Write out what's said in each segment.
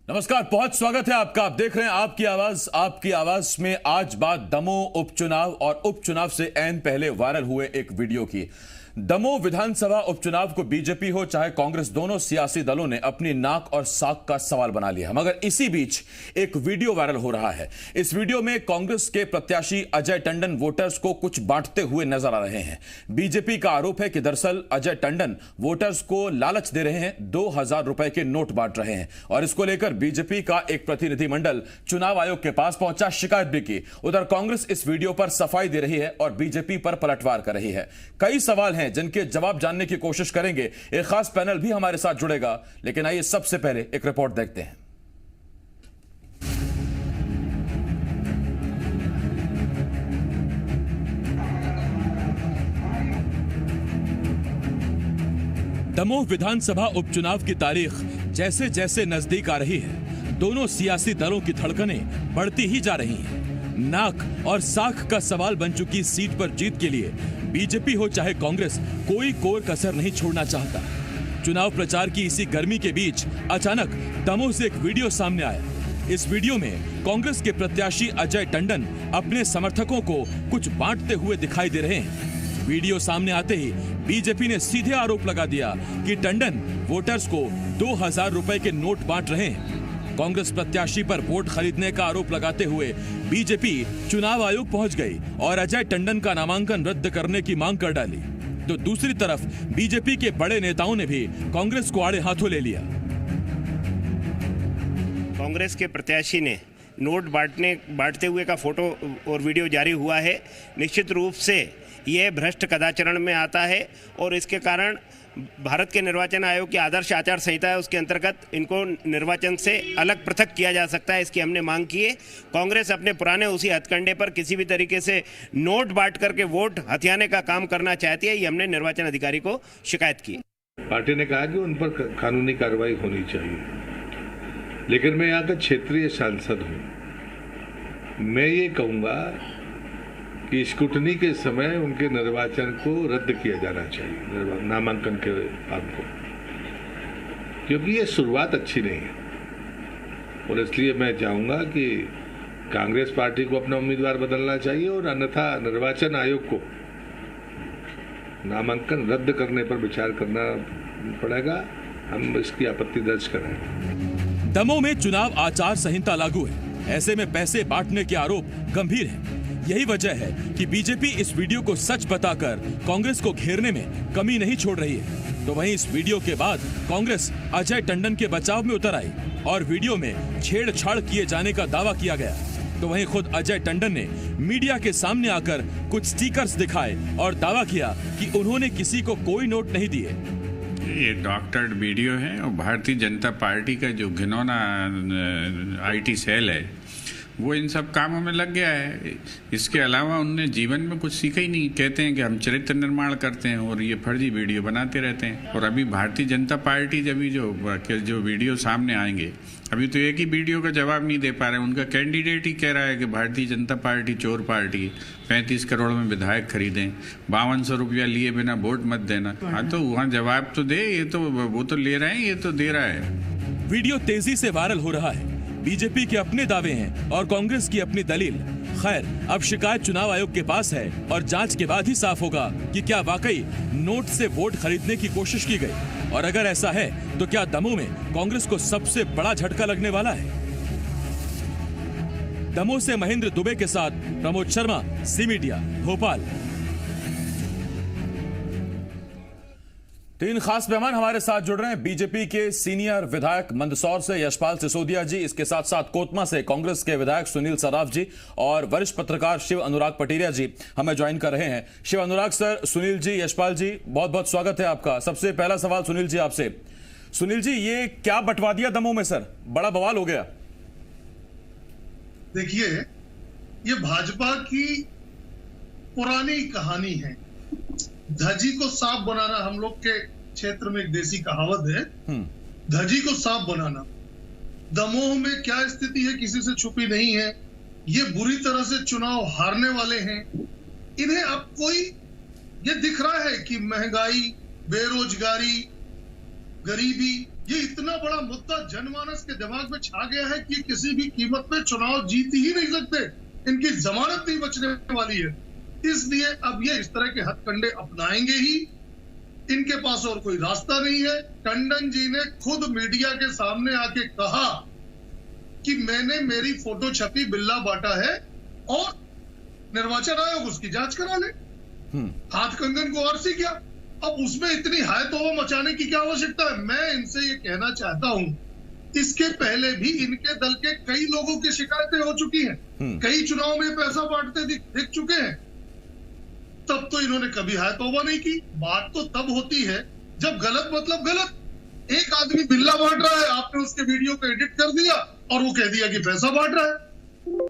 नमस्कार, बहुत स्वागत है आपका। आप देख रहे हैं आपकी आवाज में आज बात दमोह उपचुनाव और उपचुनाव से ऐन पहले वायरल हुए एक वीडियो की। दमोह विधानसभा उपचुनाव को बीजेपी हो चाहे कांग्रेस, दोनों सियासी दलों ने अपनी नाक और साख का सवाल बना लिया। मगर इसी बीच एक वीडियो वायरल हो रहा है। इस वीडियो में कांग्रेस के प्रत्याशी अजय टंडन वोटर्स को कुछ बांटते हुए नजर आ रहे हैं। बीजेपी का आरोप है कि दरअसल अजय टंडन वोटर्स को लालच दे रहे हैं, 2000 रुपए के नोट बांट रहे हैं। और इसको लेकर बीजेपी का एक प्रतिनिधिमंडल चुनाव आयोग के पास पहुंचा, शिकायत भी की। उधर कांग्रेस इस वीडियो पर सफाई दे रही है और बीजेपी पर पलटवार कर रही है। कई सवाल हैं जिनके जवाब जानने की कोशिश करेंगे। एक खास पैनल भी हमारे साथ जुड़ेगा, लेकिन आइए सबसे पहले एक रिपोर्ट देखते हैं। दमोह विधानसभा उपचुनाव की तारीख जैसे जैसे नजदीक आ रही है, दोनों सियासी दलों की धड़कनें बढ़ती ही जा रही हैं। नाक और साख का सवाल बन चुकी सीट पर जीत के लिए बीजेपी हो चाहे कांग्रेस, कोई कोर कसर नहीं छोड़ना चाहता। चुनाव प्रचार की इसी गर्मी के बीच अचानक दमोह से एक वीडियो सामने आया। इस वीडियो में कांग्रेस के प्रत्याशी अजय टंडन अपने समर्थकों को कुछ बांटते हुए दिखाई दे रहे हैं। वीडियो सामने आते ही बीजेपी ने सीधे आरोप लगा दिया कि टंडन वोटर्स को 2000 रुपए के नोट बांट रहे हैं। कांग्रेस प्रत्याशी पर वोट खरीदने का आरोप लगाते हुए बीजेपी चुनाव आयोग पहुंच गई और अजय टंडन का नामांकन रद्द करने की मांग कर डाली। तो दूसरी तरफ बीजेपी के बड़े नेताओं ने भी कांग्रेस को आड़े हाथों ले लिया। कांग्रेस के प्रत्याशी ने नोट बांटते हुए का फोटो और वीडियो जारी हुआ है। निश्चित रूप से यह भ्रष्ट कदाचरण में आता है और इसके कारण भारत के निर्वाचन आयोग की आदर्श आचार संहिता है, उसके अंतर्गत इनको निर्वाचन से अलग पृथक किया जा सकता है। इसकी हमने मांग की है। कांग्रेस अपने पुराने उसी हथकंडे पर किसी भी तरीके से नोट बांट करके वोट हथियाने का काम करना चाहती है। ये हमने निर्वाचन अधिकारी को शिकायत की। पार्टी ने कहा कि उन पर कानूनी कार्रवाई होनी चाहिए, लेकिन मैं यहाँ का क्षेत्रीय सांसद हूँ। मैं ये कहूँगा कि स्क्रूटनी के समय उनके निर्वाचन को रद्द किया जाना चाहिए, नामांकन के काम को, क्योंकि ये शुरुआत अच्छी नहीं है। और इसलिए मैं चाहूँगा कि कांग्रेस पार्टी को अपना उम्मीदवार बदलना चाहिए और अन्यथा निर्वाचन आयोग को नामांकन रद्द करने पर विचार करना पड़ेगा। हम इसकी आपत्ति दर्ज करेंगे। दमोह में चुनाव आचार संहिता लागू है, ऐसे में पैसे बांटने के आरोप गंभीर हैं। यही वजह है कि बीजेपी इस वीडियो को सच बताकर कांग्रेस को घेरने में कमी नहीं छोड़ रही है। तो वहीं इस वीडियो के बाद कांग्रेस अजय टंडन के बचाव में उतर आई और वीडियो में छेड़छाड़ किए जाने का दावा किया गया। तो वहीं खुद अजय टंडन ने मीडिया के सामने आकर कुछ स्टिकर्स दिखाए और दावा किया कि उन्होंने किसी को कोई नोट नहीं दिए। ये डॉक्टर्ड वीडियो है और भारतीय जनता पार्टी का जो घिनौना IT सेल है वो इन सब कामों में लग गया है। इसके अलावा उनने जीवन में कुछ सीखा ही नहीं। कहते हैं कि हम चरित्र निर्माण करते हैं और ये फर्जी वीडियो बनाते रहते हैं। और अभी भारतीय जनता पार्टी जो वीडियो सामने आएंगे, अभी तो एक ही वीडियो का जवाब नहीं दे पा रहे। उनका कैंडिडेट ही कह रहा है कि भारतीय जनता पार्टी चोर पार्टी, 35 करोड़ में विधायक खरीदें, 5200 रुपया लिए बिना वोट मत देना। हाँ, तो वहाँ जवाब तो दे। ये तो वो तो ले रहे हैं, ये तो दे रहा है। वीडियो तेजी से वायरल हो रहा है। बीजेपी के अपने दावे हैं और कांग्रेस की अपनी दलील। खैर, अब शिकायत चुनाव आयोग के पास है और जांच के बाद ही साफ होगा कि क्या वाकई नोट से वोट खरीदने की कोशिश की गई, और अगर ऐसा है तो क्या दमोह में कांग्रेस को सबसे बड़ा झटका लगने वाला है। दमोह से महेंद्र दुबे के साथ प्रमोद शर्मा, सी मीडिया, भोपाल। तीन खास मेहमान हमारे साथ जुड़ रहे हैं। बीजेपी के सीनियर विधायक मंदसौर से यशपाल सिसोदिया जी, इसके साथ साथ कोतमा से कांग्रेस के विधायक सुनील सराफ जी और वरिष्ठ पत्रकार शिव अनुराग पटेरिया जी हमें ज्वाइन कर रहे हैं। शिव अनुराग सर, सुनील जी, यशपाल जी, बहुत बहुत स्वागत है आपका। सबसे पहला सवाल सुनील जी आपसे। सुनील जी, ये क्या बंटवा दिया दमोह में सर? बड़ा बवाल हो गया। देखिए, ये भाजपा की पुरानी कहानी है। धजी को सांप बनाना, हम लोग के क्षेत्र में एक देसी कहावत है, धजी को सांप बनाना। दमोह में क्या स्थिति है किसी से छुपी नहीं है। ये बुरी तरह से चुनाव हारने वाले हैं। इन्हें अब कोई ये दिख रहा है कि महंगाई, बेरोजगारी, गरीबी ये इतना बड़ा मुद्दा जनमानस के दिमाग में छा गया है कि किसी भी कीमत पे चुनाव जीत ही नहीं सकते, इनकी जमानत नहीं बचने वाली है। इसलिए अब ये इस तरह के हथकंडे अपनाएंगे ही, इनके पास और कोई रास्ता नहीं है। टंडन जी ने खुद मीडिया के सामने आके कहा कि मैंने मेरी फोटो छपी बिल्ला बांटा है और निर्वाचन आयोग उसकी जांच करा ले। हाथ कंगन को और सी क्या, अब उसमें इतनी हाय तौबा मचाने की क्या आवश्यकता है। मैं इनसे ये कहना चाहता हूं, इसके पहले भी इनके दल के कई लोगों की शिकायतें हो चुकी हैं, कई चुनाव में पैसा बांटते दिख चुके हैं, तब तो इन्होंने कभी हाय तौबा नहीं की। बात तो तब होती है जब गलत मतलब गलत। एक आदमी बिल्ला बांट रहा है, आपने उसके वीडियो को एडिट कर दिया और वो कह दिया कि पैसा बांट रहा है।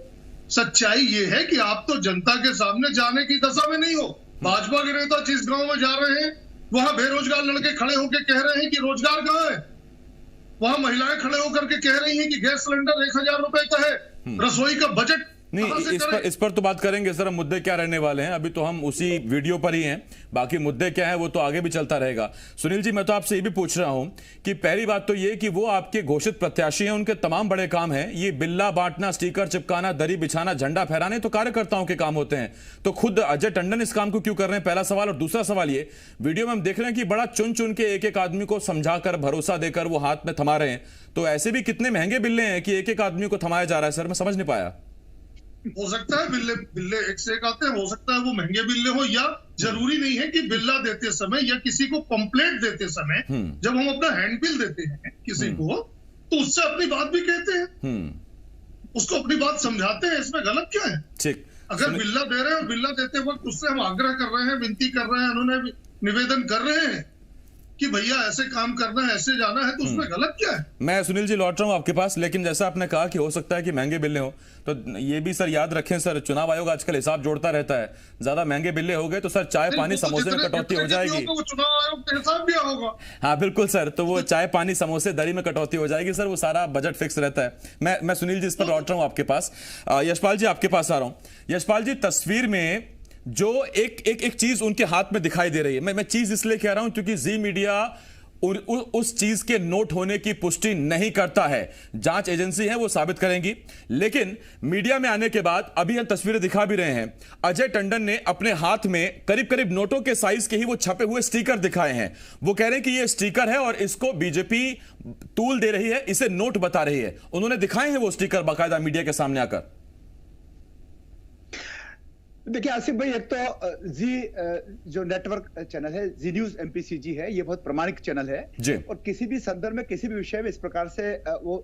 सच्चाई ये है कि आप तो जनता के सामने जाने की दशा में नहीं हो। भाजपा के नेता जिस गांव में जा रहे हैं वहां बेरोजगार लड़के खड़े होकर कह रहे हैं कि रोजगार कहां है, वहां महिलाएं खड़े होकर के कह रही हैं कि गैस सिलेंडर 1000 रुपए का है, रसोई का बजट नहीं, इस पर तो बात करेंगे सर, मुद्दे क्या रहने वाले हैं। अभी तो हम उसी वीडियो पर ही हैं, बाकी मुद्दे क्या है वो तो आगे भी चलता रहेगा। सुनील जी, मैं तो आपसे ये भी पूछ रहा हूं कि पहली बात तो ये कि वो आपके घोषित प्रत्याशी हैं, उनके तमाम बड़े काम हैं, ये बिल्ला बांटना, स्टिकर चिपकाना, दरी बिछाना, झंडा फहराने तो कार्यकर्ताओं के काम होते हैं, तो खुद अजय टंडन इस काम को क्यों कर रहे हैं, पहला सवाल। और दूसरा सवाल ये, वीडियो में हम देख रहे हैं कि बड़ा चुन चुन के एक एक आदमी को समझाकर, भरोसा देकर वो हाथ में थमा रहे हैं, तो ऐसे भी कितने महंगे बिल्ले हैं कि एक एक आदमी को थमाया जा रहा है। सर मैं समझ नहीं पाया। हो सकता है बिल्ले एक से एक आते हैं, हो सकता है वो महंगे बिल्ले हो, या जरूरी नहीं है कि बिल्ला देते समय या किसी को पंपलेट देते समय जब हम अपना हैंड बिल देते हैं किसी को, तो उससे अपनी बात भी कहते हैं, उसको अपनी बात समझाते हैं, इसमें गलत क्या है। ठीक, अगर बिल्ला दे रहे हैं और बिल्ला देते वक्त उससे हम आग्रह कर रहे हैं, विनती कर रहे हैं, उन्होंने निवेदन कर रहे हैं कि भैया ऐसे काम करना है, ऐसे जाना है, तो उसमें गलत क्या है। मैं सुनील जी लौट रहा हूं आपके पास, लेकिन जैसा आपने कहा कि हो सकता है कि महंगे बिल्ले हो, तो ये भी सर याद रखें सर, चुनाव आयोग आजकल हिसाब जोड़ता रहता है, ज्यादा महंगे बिल्ले हो गए तो सर चाय पानी समोसे में कटौती हो जाएगी। चुनाव आयोग का हिसाब दिया होगा। हाँ बिल्कुल सर, तो वो चाय पानी समोसे दरी में कटौती हो जाएगी सर, वो सारा बजट फिक्स रहता है। मैं सुनील जी इस पर लौट रहा हूं आपके पास। यशपाल जी आपके पास आ रहा हूं। यशपाल जी, तस्वीर में जो एक चीज उनके हाथ में दिखाई दे रही है, मैं चीज इसलिए कह रहा हूं क्योंकि जी मीडिया उस चीज के नोट होने की पुष्टि नहीं करता है, जांच एजेंसी है वो साबित करेंगी, लेकिन मीडिया में आने के बाद अभी हम तस्वीरें दिखा भी रहे हैं, अजय टंडन ने अपने हाथ में करीब करीब नोटों के साइज के ही वो छपे हुए स्टिकर दिखाए हैं। वो कह रहे हैं कि ये स्टिकर है और इसको बीजेपी तूल दे रही है, इसे नोट बता रही है। उन्होंने दिखाए हैं वो स्टिकर बाकायदा मीडिया के सामने आकर। देखिए आसिफ भाई, एक तो जी जो नेटवर्क चैनल है जी न्यूज एमपीसीजी है, ये बहुत प्रामाणिक चैनल है जी, और किसी भी संदर्भ में किसी भी विषय में इस प्रकार से वो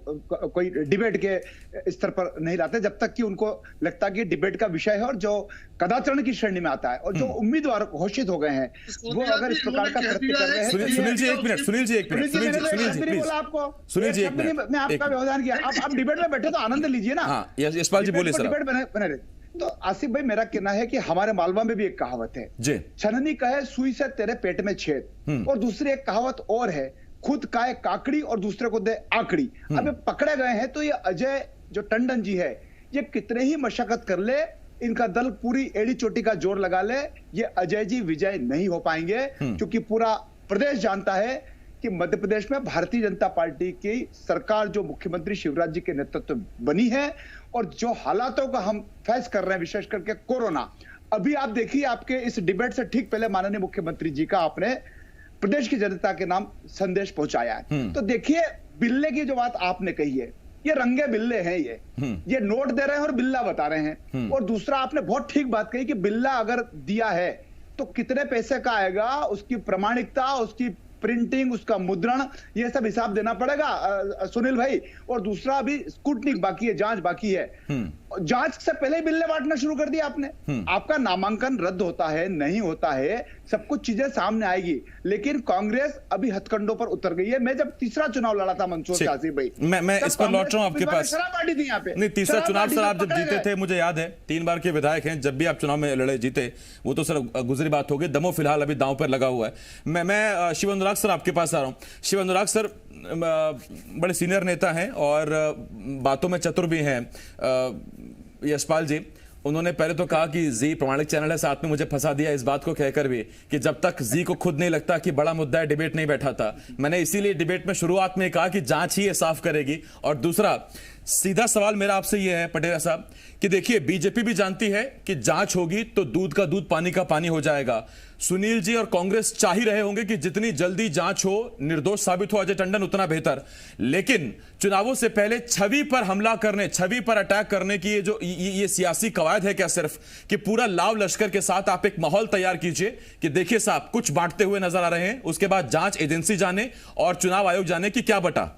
कोई डिबेट के स्तर पर नहीं लाते जब तक कि उनको लगता कि डिबेट का विषय है और जो कदाचरण की श्रेणी में आता है, और जो उम्मीदवार घोषित हो गए हैं वो अगर इस प्रकार का कृत्य कर रहे हैं। सुनील जी एक मिनट, सुनील जी एक मिनट, आपको सुनील जी मैं आपका व्यवधान किया, आप डिबेट में बैठे तो आनंद लीजिए ना। यशपाल जी बोलिए सर। डिबेट बने रहे। तो आसिफ भाई, मेरा कहना है कि हमारे मालवा में भी एक कहावत है जी, छननी कहे सुई से तेरे पेट में छेद, और दूसरी एक कहावत और है, खुद खाए काकड़ी और दूसरे को दे आकड़ी। अब ये पकड़े गए हैं तो ये अजय जो टंडन जी है, ये कितने ही मशक्कत कर ले, इनका दल पूरी एड़ी चोटी का जोर लगा ले, ये अजय जी विजय नहीं हो पाएंगे, क्योंकि पूरा प्रदेश जानता है कि मध्य प्रदेश में भारतीय जनता पार्टी की सरकार जो मुख्यमंत्री शिवराज जी के नेतृत्व में बनी है, और जो हालातों का हम फेस कर रहे हैं, विशेष करके कोरोना। अभी आप देखिए, आपके इस डिबेट से ठीक पहले माननीय मुख्यमंत्री जी का आपने प्रदेश की जनता के नाम संदेश पहुंचाया है। तो देखिए, बिल्ले की जो बात आपने कही है, ये रंगे बिल्ले हैं, ये नोट दे रहे हैं और बिल्ला बता रहे हैं। और दूसरा, आपने बहुत ठीक बात कही कि बिल्ला अगर दिया है तो कितने पैसे का आएगा, उसकी प्रामाणिकता, उसकी प्रिंटिंग, उसका मुद्रण, ये सब हिसाब देना पड़ेगा सुनील भाई। और दूसरा, अभी स्कूटनिक बाकी है, जांच बाकी है। जांच से पहले ही बिल्ले बांटना शुरू कर दिया आपने। आपका नामांकन रद्द होता है, नहीं होता है, सब कुछ चीजें सामने आएगी, लेकिन कांग्रेस अभी हथकंडों पर उतर गई है। मैं जब तीसरा चुनाव लड़ा था मंदसौर से, आसिफ भाई, मैं इस पर लौट रहा हूं आपके पास। पार्टी थी यहाँ पे नहीं, तीसरा चुनाव सर आप जब जीते थे, मुझे याद है 3 बार के विधायक हैं, जब भी आप चुनाव में लड़े जीते, वो तो सर गुजरी बात हो गई, दमो फिलहाल अभी दांव पर लगा हुआ है। मैं शिव अनुराग सर आपके पास आ रहा हूं। शिव अनुराग सर बड़े सीनियर नेता हैं और बातों में चतुर भी हैं। यशपाल जी, उन्होंने पहले तो कहा कि जी प्रमाणिक चैनल है, साथ में मुझे फंसा दिया इस बात को कहकर भी कि जब तक जी को खुद नहीं लगता कि बड़ा मुद्दा है डिबेट नहीं बैठा था। मैंने इसीलिए डिबेट में शुरुआत में कहा कि जांच ही ये साफ करेगी। और दूसरा सीधा सवाल मेरा आपसे ये है पटेरा साहब कि देखिए बीजेपी भी जानती है कि जांच होगी तो दूध का दूध पानी का पानी हो जाएगा। सुनील जी और कांग्रेस चाह ही रहे होंगे कि जितनी जल्दी जांच हो, निर्दोष साबित हो अजय टंडन, उतना बेहतर। लेकिन चुनावों से पहले छवि पर हमला करने, छवि पर अटैक करने की ये सियासी कवायद है क्या सिर्फ कि पूरा लाव लश्कर के साथ आप एक माहौल तैयार कीजिए कि देखिए साहब कुछ बांटते हुए नजर आ रहे हैं, उसके बाद जांच एजेंसी जाने और चुनाव आयोग जाने की क्या बटा।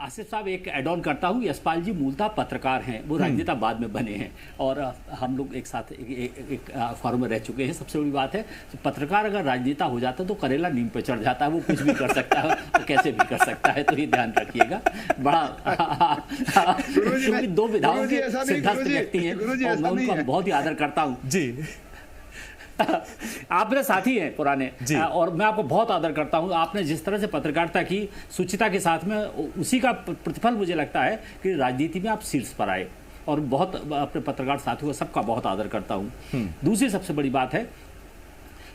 आसिफ साहब एक एड ऑन करता हूँ, यशपाल जी मूलतः पत्रकार हैं, वो राजनेता बाद में बने हैं और हम लोग एक साथ एक फॉर्म में रह चुके हैं। सबसे बड़ी बात है पत्रकार अगर राजनेता हो जाता है तो करेला नीम पे चढ़ जाता है, वो कुछ भी कर सकता है और कैसे भी कर सकता है, तो ये ध्यान रखिएगा। बड़ा क्योंकि दो विधाओं के सिद्धांत व्यक्ति हैं और मैं उनको बहुत ही आदर करता हूँ जी। आप मेरे साथी हैं पुराने और मैं आपको बहुत आदर करता हूं। आपने जिस तरह से पत्रकारिता की शुचिता के साथ में, उसी का प्रतिफल मुझे लगता है कि राजनीति में आप शीर्ष पर आए और बहुत अपने पत्रकार साथियों सबका बहुत आदर करता हूं। दूसरी सबसे बड़ी बात है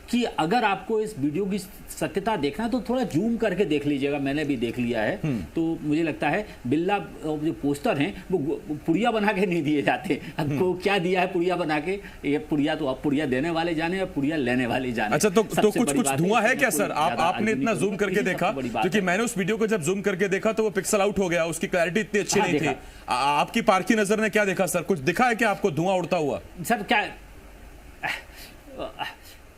कि अगर आपको इस वीडियो की सत्यता देखना है तो थोड़ा जूम करके देख लीजिएगा, मैंने भी देख लिया है। तो मुझे लगता है बिल्ला जो पोस्टर हैं वो पुड़िया बना के नहीं दिए जाते। आपको क्या दिया है पुड़िया बना के, ये पुड़िया तो आप पुड़िया देने वाले जाने और पुड़िया लेने वाले जाने। अच्छा तो कुछ धुआं है क्या सर? आपने इतना जूम करके देखा? क्योंकि मैंने उस वीडियो को जब जूम करके देखा तो वो पिक्सल आउट हो गया, उसकी क्लैरिटी इतनी अच्छी नहीं थी। आपकी पारखी नजर ने क्या देखा सर? कुछ दिखा है क्या आपको धुआं उड़ता हुआ? सर क्या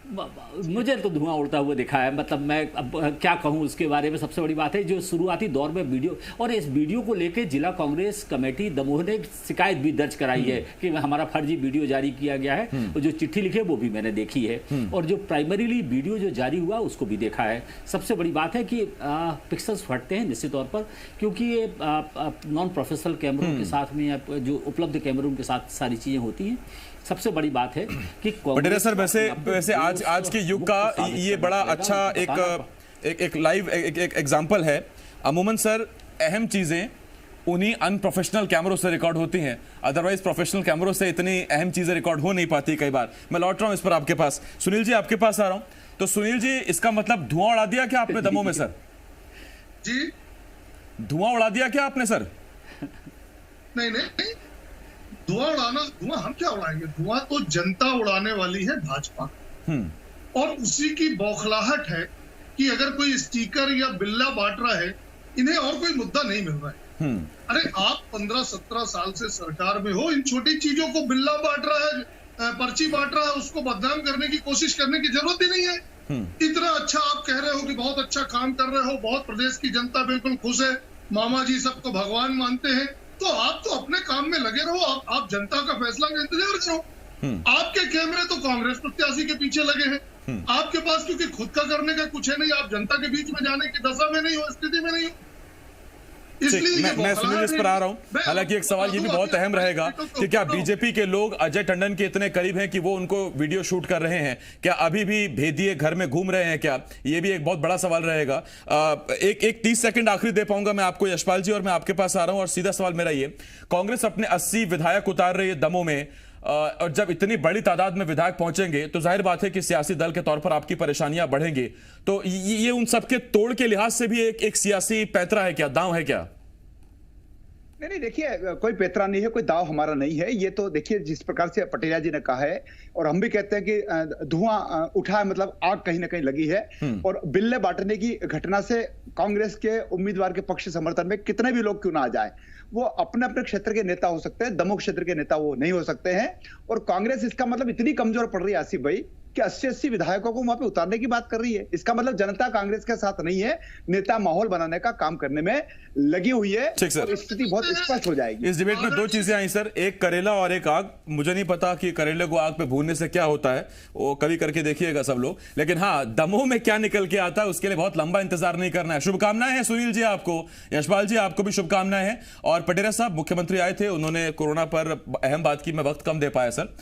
मुझे तो धुआं उड़ता हुआ दिखा है, मतलब मैं अब क्या कहूं उसके बारे में। सबसे बड़ी बात है जो शुरुआती दौर में वीडियो, और इस वीडियो को लेकर जिला कांग्रेस कमेटी दमोह ने शिकायत भी दर्ज कराई है कि हमारा फर्जी वीडियो जारी किया गया है, और जो चिट्ठी लिखी है वो भी मैंने देखी है, और जो प्राइमरीली वीडियो जो जारी हुआ उसको भी देखा है। सबसे बड़ी बात है कि पिक्सल्स फटते हैं निश्चित तौर पर, क्योंकि ये नॉन प्रोफेशनल कैमरों के साथ में जो उपलब्ध कैमरों के साथ सारी चीजें होती हैं। सबसे बड़ी बात है कि पटेरा सर वैसे आज के युग का ये बड़ा अच्छा एक लाइव एक एग्जांपल है। अमूमन सर अहम चीजें उन्हीं अनप्रोफेशनल कैमरों से रिकॉर्ड होती हैं, अदरवाइज प्रोफेशनल कैमरों से इतनी अहम चीजें रिकॉर्ड हो नहीं पाती कई बार। मैं लौट रहा हूं इस पर आपके पास, सुनील जी आपके पास आ रहा हूं। तो सुनील जी इसका मतलब धुआं उड़ा दिया क्या आपने दमोह में सर? जी धुआं उड़ा दिया क्या आपने सर? नहीं, धुआं उड़ाना, धुआं हम क्या उड़ाएंगे? धुआं तो जनता उड़ाने वाली है भाजपा, और उसी की बौखलाहट है कि अगर कोई स्टिकर या बिल्ला बांट रहा है, इन्हें और कोई मुद्दा नहीं मिल रहा है। अरे आप 15-17 साल से सरकार में हो, इन छोटी चीजों को बिल्ला बांट रहा है, पर्ची बांट रहा है, उसको बदनाम करने की कोशिश करने की जरूरत ही नहीं है। इतना अच्छा आप कह रहे हो कि बहुत अच्छा काम कर रहे हो, बहुत प्रदेश की जनता बिल्कुल खुश है, मामा जी सबको भगवान मानते हैं, तो आप तो अपने काम में लगे रहो, आप जनता का फैसला का इंतजार करो। आपके कैमरे तो कांग्रेस प्रत्याशी के पीछे लगे हैं, आपके पास क्योंकि खुद का करने का कुछ है नहीं, आप जनता के बीच में जाने की दशा में नहीं हो, स्थिति में नहीं हो। मैं सुनील इस पर आ रहा हूं। हालांकि एक सवाल ये भी बहुत अहम रहेगा कि क्या बीजेपी के लोग अजय टंडन के इतने करीब हैं कि वो उनको वीडियो शूट कर रहे हैं? क्या अभी भी भेदिए घर में घूम रहे हैं क्या? ये भी एक बहुत बड़ा सवाल रहेगा। एक 30 सेकंड आखिरी दे पाऊंगा मैं आपको यशपाल जी, और मैं आपके पास आ रहा हूं। और सीधा सवाल मेरा ये, कांग्रेस अपने 80 विधायक उतार रही है दमोह में, और जब इतनी बड़ी तादाद में विधायक पहुंचेंगे तो जाहिर बात है कि सियासी दल के तौर पर आपकी परेशानियां बढ़ेंगी। तो ये उन सबके तोड़ के लिहाज से भी एक सियासी पैतरा है क्या, दांव है क्या? नहीं, देखिए कोई पैतरा नहीं है, कोई दाव हमारा नहीं है। ये तो देखिए जिस प्रकार से पटेला जी ने कहा है, और हम भी कहते हैं कि धुआं उठा है, मतलब आग कहीं ना कहीं लगी है। और बिल्ले बांटने की घटना से कांग्रेस के उम्मीदवार के पक्ष समर्थन में कितने भी लोग क्यों ना आ जाए, वो अपने अपने क्षेत्र के नेता हो सकते हैं, दमोह क्षेत्र के नेता वो नहीं हो सकते हैं। और कांग्रेस इसका मतलब इतनी कमजोर पड़ रही है आसिफ भाई कि 80-80 विधायकों को वहां पे उतारने की बात कर रही है। इसका मतलब जनता कांग्रेस के साथ नहीं है, नेता माहौल बनाने का काम करने में लगी हुई है, और स्थिति बहुत स्पष्ट हो जाएगी। इस डिबेट में दो चीजें आई सर, एक करेला और एक आग। मुझे नहीं पता कि करेले को आग पे भूनने से क्या होता है, वो कभी करके देखिएगा सब लोग। लेकिन हाँ, दमोह में क्या निकल के आता है उसके लिए बहुत लंबा इंतजार नहीं करना है। शुभकामनाएं हैं सुनील जी आपको, यशपाल जी आपको भी शुभकामनाएं हैं। और पटेरा साहब मुख्यमंत्री आए थे, उन्होंने कोरोना पर अहम बात की, मैं वक्त कम दे पाया सर।